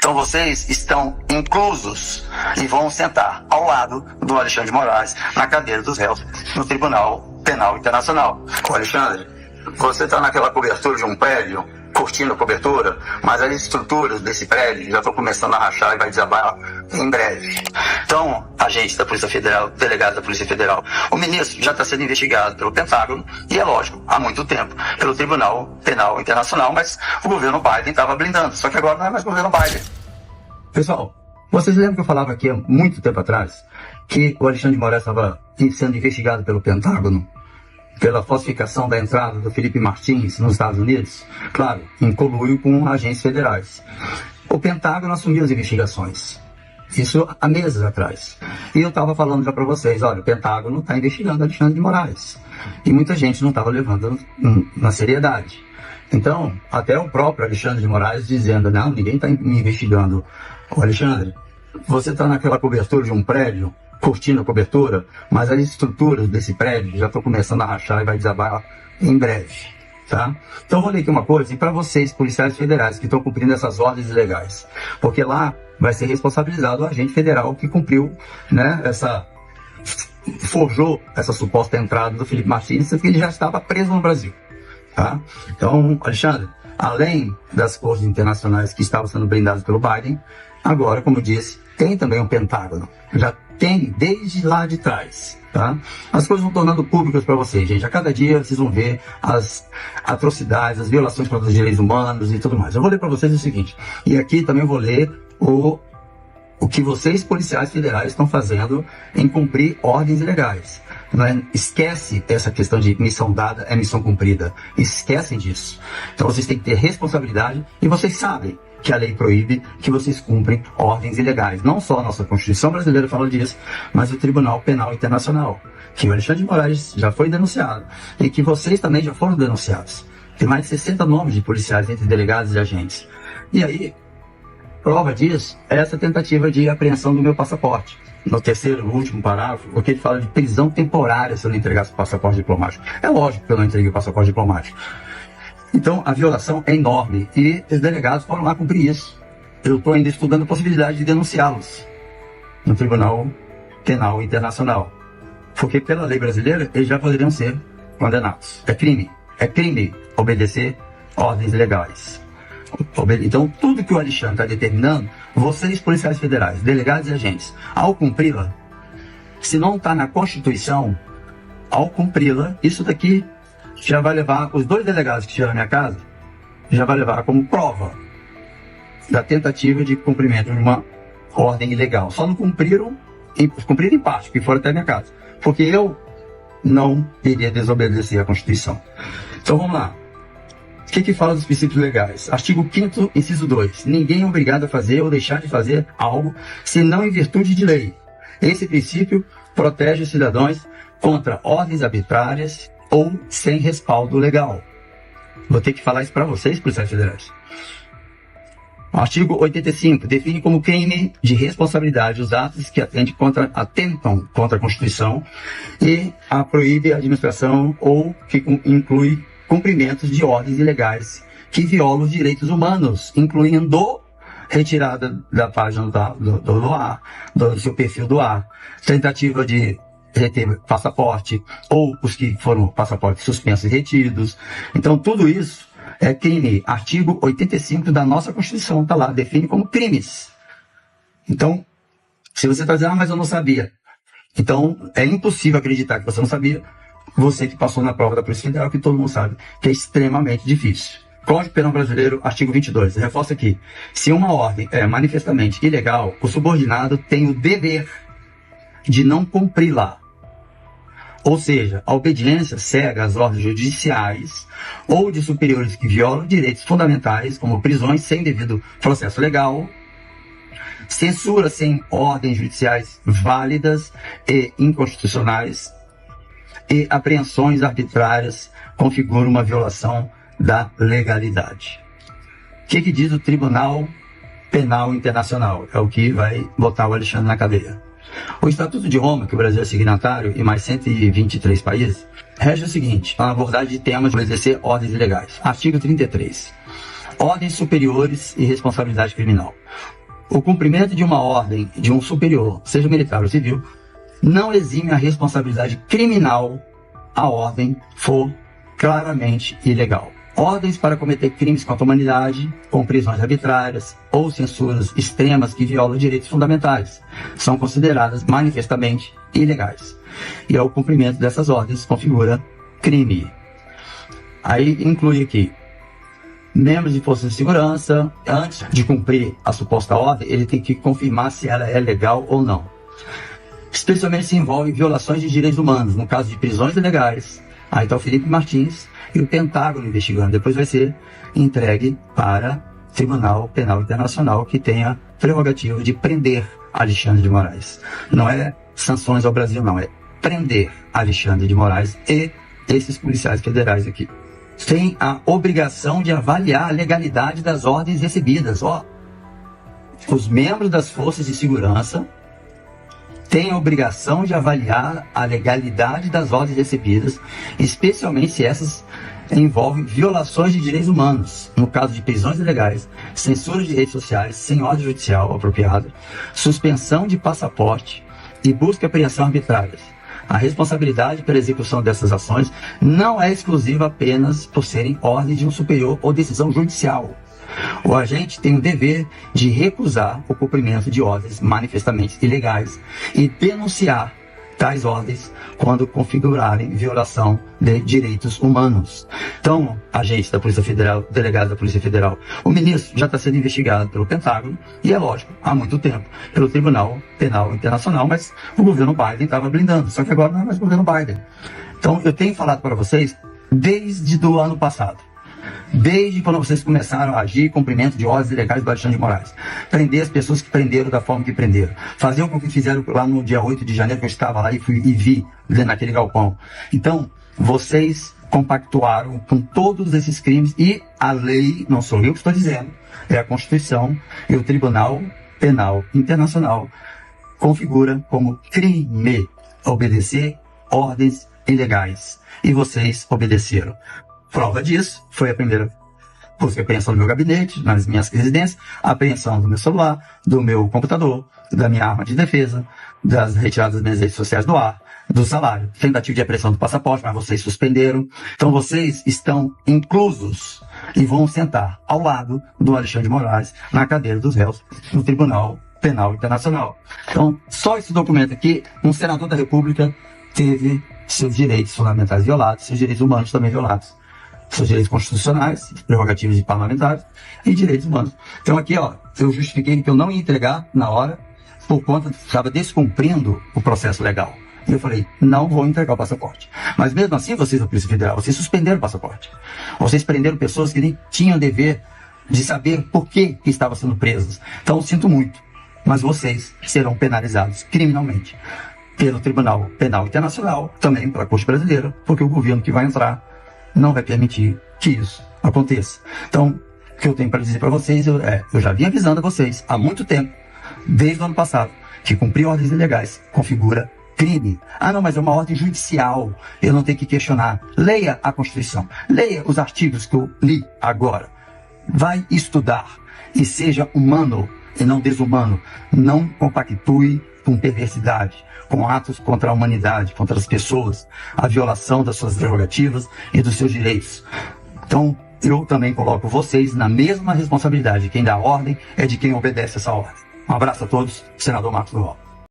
Então vocês estão inclusos e vão sentar ao lado do Alexandre de Moraes na cadeira dos réus no Tribunal Penal Internacional. Ô Alexandre, você está naquela cobertura de um prédio, curtindo a cobertura, mas as estruturas desse prédio já estão começando a rachar e vai desabar em breve. Então, agentes da Polícia Federal, delegados da Polícia Federal, o ministro já está sendo investigado pelo Pentágono e, é lógico, há muito tempo, pelo Tribunal Penal Internacional, mas o governo Biden estava blindando, só que agora não é mais o governo Biden. Pessoal, vocês lembram que eu falava aqui há muito tempo atrás que o Alexandre de Moraes estava sendo investigado pelo Pentágono pela falsificação da entrada do Felipe Martins nos Estados Unidos? Claro, em conluio com agentes federais. O Pentágono assumiu as investigações. Isso há meses atrás. E eu estava falando já para vocês, olha, o Pentágono está investigando Alexandre de Moraes. E muita gente não estava levando na seriedade. Então, até o próprio Alexandre de Moraes dizendo, não, ninguém está me investigando. Ô Alexandre, você está naquela cobertura de um prédio, curtindo a cobertura, mas as estruturas desse prédio já estão começando a rachar e vai desabar em breve, tá? Então vou ler aqui uma coisa, e para vocês, policiais federais que estão cumprindo essas ordens ilegais, porque lá vai ser responsabilizado o agente federal que cumpriu, né, forjou essa suposta entrada do Felipe Martins, porque ele já estava preso no Brasil, tá? Então, Alexandre, além das cortes internacionais que estavam sendo blindadas pelo Biden, agora, como eu disse, tem também um Pentágono. Já tem desde lá de trás, tá? As coisas vão tornando públicas para vocês, gente. A cada dia vocês vão ver as atrocidades, as violações contra os direitos humanos e tudo mais. Eu vou ler para vocês o seguinte, e aqui também vou ler o que vocês, policiais federais, estão fazendo em cumprir ordens ilegais. Esquece essa questão de missão dada é missão cumprida. Esquecem disso. Então vocês têm que ter responsabilidade e vocês sabem que a lei proíbe que vocês cumprem ordens ilegais. Não só a nossa Constituição brasileira fala disso, mas o Tribunal Penal Internacional, que o Alexandre de Moraes já foi denunciado e que vocês também já foram denunciados. Tem mais de 60 nomes de policiais entre delegados e agentes. E aí, prova disso é essa tentativa de apreensão do meu passaporte. No terceiro, último parágrafo, porque ele fala de prisão temporária se eu não entregasse o passaporte diplomático. É lógico que eu não entreguei o passaporte diplomático. Então, a violação é enorme e os delegados foram lá cumprir isso. Eu estou ainda estudando a possibilidade de denunciá-los no Tribunal Penal Internacional. Porque pela lei brasileira, eles já poderiam ser condenados. É crime obedecer ordens legais. Então, tudo que o Alexandre está determinando, vocês, policiais federais, delegados e agentes, ao cumpri-la, se não está na Constituição, ao cumpri-la, isso daqui já vai levar, os 2 delegados que estiveram na minha casa, já vai levar como prova da tentativa de cumprimento de uma ordem ilegal. Só não cumpriram em parte, que foram até a minha casa. Porque eu não iria desobedecer a Constituição. Então vamos lá. O que fala dos princípios legais? Artigo 5º, inciso 2. Ninguém é obrigado a fazer ou deixar de fazer algo, senão em virtude de lei. Esse princípio protege os cidadãos contra ordens arbitrárias ou sem respaldo legal. Vou ter que falar isso para vocês, policiais federais. Artigo 85. Define como crime de responsabilidade os atos que atentam contra a Constituição e proíbe a administração ou que inclui cumprimentos de ordens ilegais que violam os direitos humanos, incluindo retirada da página do ar, do seu perfil do ar, tentativa de reter passaporte, ou os que foram passaportes suspensos e retidos. Então, tudo isso é crime. Artigo 85 da nossa Constituição está lá, define como crimes. Então, se você está dizendo, mas eu não sabia. Então, é impossível acreditar que você não sabia. Você que passou na prova da Polícia Federal, que todo mundo sabe, que é extremamente difícil. Código Penal Brasileiro, artigo 22. Reforço aqui. Se uma ordem é manifestamente ilegal, o subordinado tem o dever de não cumpri-la. Ou seja, a obediência cega às ordens judiciais ou de superiores que violam direitos fundamentais, como prisões sem devido processo legal, censura sem ordens judiciais válidas e inconstitucionais e apreensões arbitrárias configuram uma violação da legalidade. O que diz o Tribunal Penal Internacional? É o que vai botar o Alexandre na cadeia. O Estatuto de Roma, que o Brasil é signatário, e mais 123 países, rege o seguinte: a abordagem de temas de exercer ordens ilegais. Artigo 33. Ordens superiores e responsabilidade criminal. o cumprimento de uma ordem de um superior, seja militar ou civil, não exime a responsabilidade criminal a ordem for claramente ilegal. Ordens para cometer crimes contra a humanidade, com prisões arbitrárias ou censuras extremas que violam direitos fundamentais, são consideradas manifestamente ilegais. E o cumprimento dessas ordens configura crime. Aí inclui aqui membros de forças de segurança. Antes de cumprir a suposta ordem, ele tem que confirmar se ela é legal ou não. Especialmente se envolve violações de direitos humanos, no caso de prisões ilegais. Aí está o Felipe Martins e o Pentágono investigando. Depois vai ser entregue para o Tribunal Penal Internacional, que tem a prerrogativa de prender Alexandre de Moraes. Não é sanções ao Brasil, não. É prender Alexandre de Moraes e esses policiais federais aqui. Tem a obrigação de avaliar a legalidade das ordens recebidas. Os membros das forças de segurança têm a obrigação de avaliar a legalidade das ordens recebidas, especialmente se essas envolvem violações de direitos humanos, no caso de prisões ilegais, censura de redes sociais sem ordem judicial apropriada, suspensão de passaporte e busca e apreensão arbitrárias. A responsabilidade pela execução dessas ações não é exclusiva apenas por serem ordens de um superior ou decisão judicial. O agente tem o dever de recusar o cumprimento de ordens manifestamente ilegais e denunciar tais ordens quando configurarem violação de direitos humanos. Então, agente da Polícia Federal, delegado da Polícia Federal, o ministro já está sendo investigado pelo Pentágono e, é lógico, há muito tempo, pelo Tribunal Penal Internacional, mas o governo Biden estava blindando, só que agora não é mais o governo Biden. Então, eu tenho falado para vocês desde o ano passado. Desde quando vocês começaram a agir, cumprimento de ordens ilegais do Alexandre de Moraes. Prender as pessoas que prenderam da forma que prenderam. Fazer o que fizeram lá no dia 8 de janeiro, que eu estava lá e vi naquele galpão. Então, vocês compactuaram com todos esses crimes e a lei, não sou eu que estou dizendo, é a Constituição e o Tribunal Penal Internacional configura como crime obedecer ordens ilegais. E vocês obedeceram. Prova disso foi a primeira busca e apreensão do meu gabinete, nas minhas residências, a apreensão do meu celular, do meu computador, da minha arma de defesa, das retiradas das minhas redes sociais do ar, do salário, tentativa de apreensão do passaporte, mas vocês suspenderam. Então vocês estão inclusos e vão sentar ao lado do Alexandre de Moraes na cadeira dos réus no Tribunal Penal Internacional. Então, só esse documento aqui, um senador da República teve seus direitos fundamentais violados, seus direitos humanos também violados. Seus direitos constitucionais, prerrogativas de parlamentares e direitos humanos. Então aqui, eu justifiquei que eu não ia entregar na hora, por conta de que estava descumprindo o processo legal. E eu falei, não vou entregar o passaporte. Mas mesmo assim, vocês da Polícia Federal, vocês suspenderam o passaporte. Vocês prenderam pessoas que nem tinham dever de saber por que estavam sendo presas. Então, eu sinto muito, mas vocês serão penalizados criminalmente pelo Tribunal Penal Internacional, também pela Corte Brasileira, porque o governo que vai entrar não vai permitir que isso aconteça. Então, o que eu tenho para dizer para vocês eu já vim avisando a vocês há muito tempo, desde o ano passado, que cumprir ordens ilegais configura crime. Ah, não, mas é uma ordem judicial, eu não tenho que questionar. Leia a Constituição, leia os artigos que eu li agora. Vai estudar e seja humano e não desumano. Não compactue com perversidade, com atos contra a humanidade, contra as pessoas, a violação das suas prerrogativas e dos seus direitos. Então, eu também coloco vocês na mesma responsabilidade. Quem dá a ordem é de quem obedece essa ordem. Um abraço a todos, senador Marcos Duval.